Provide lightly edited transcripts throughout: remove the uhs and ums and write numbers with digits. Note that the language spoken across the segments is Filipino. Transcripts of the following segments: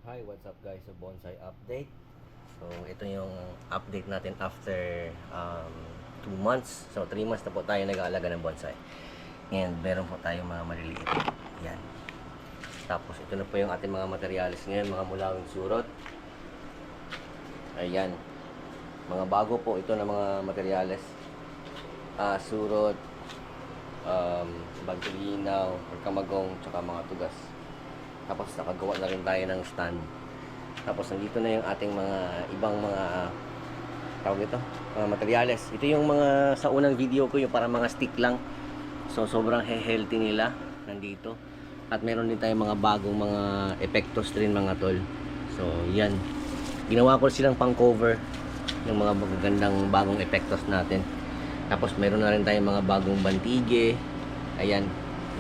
Hi, what's up guys? So, bonsai update. So, ito yung update natin after 2 months. So, 3 months na po tayo nag-aalaga ng bonsai. And meron po tayong mga maliliit. Yan. Tapos, ito na po yung ating mga materials ngayon, mga mulawing surot. Ayan. Mga bago po ito na mga materials. Surot, bagtulinaw, kamagong, tsaka mga tugas. Tapos nakagawa na rin tayo ng stand. Tapos nandito na yung ating mga ibang mga tawag ito, mga materials. Ito yung mga sa unang video ko, yung para mga stick lang. So sobrang healthy nila nandito. At meron din tayong mga bagong mga epektos rin mga tol. So yan. Ginawa ko silang pang cover ng mga magagandang bagong epektos natin. Tapos meron na rin tayong mga bagong bantige. Ayan.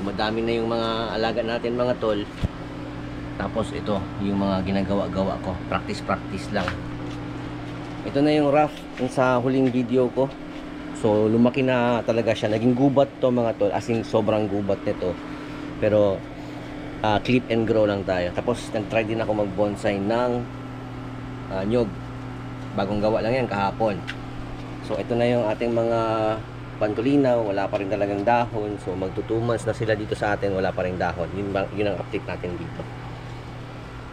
Dumadami na yung mga alaga natin mga tol. Tapos ito, yung mga ginagawa-gawa ko. Practice lang. Ito na yung rough sa huling video ko. So, lumaki na talaga siya. Naging gubat to mga tol. As in, sobrang gubat nito. Pero, clip and grow lang tayo. Tapos, nag-try din ako mag-bonsai ng nyog. Bagong gawa lang yan kahapon. So, ito na yung ating mga pantulinaw. Wala pa rin talagang dahon. So, magto 2 months na sila dito sa atin. Wala pa rin dahon. Yun ang update natin dito.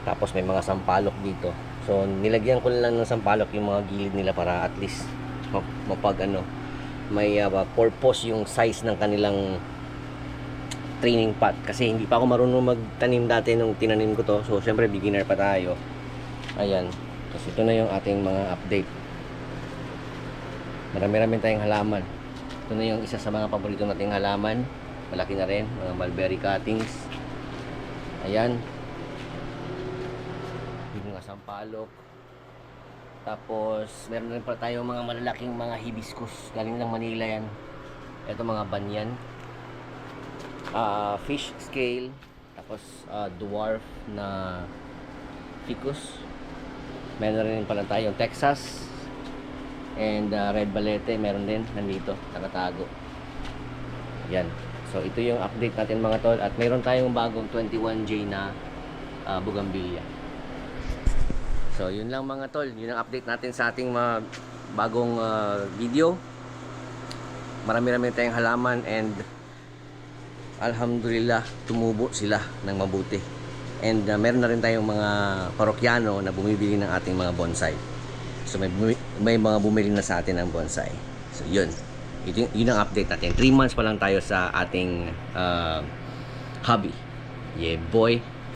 Tapos may mga sampalok dito. So nilagyan ko lang ng sampalok yung mga gilid nila para at least may purpose yung size ng kanilang training pot. Kasi hindi pa ako marunong magtanim dati nung tinanim ko to. So syempre beginner pa tayo. Ayan. Tapos ito na yung ating mga update. Marami-rami tayong halaman. Ito na yung isa sa mga paborito nating halaman. Malaki na rin. Mga mulberry cuttings. Ayan. Mga sampalok. Tapos meron rin pa tayong mga malalaking mga hibiscus galing ng Manila yan. Ito mga banyan, fish scale, tapos dwarf na ficus. Meron rin pala tayong Texas and red balete, meron din nandito nakatago. Yan. So ito yung update natin mga tol. At meron tayong bagong 21J na bougainvillea. So yun lang mga tol, yun ang update natin sa ating mga bagong video. Marami-rami tayong halaman and alhamdulillah tumubo sila ng mabuti. And meron na rin tayong mga parokyano na bumibili ng ating mga bonsai. So may mga bumili na sa atin ng bonsai. So yun ang update natin. 3 months pa lang tayo sa ating hobby. Yeah boy.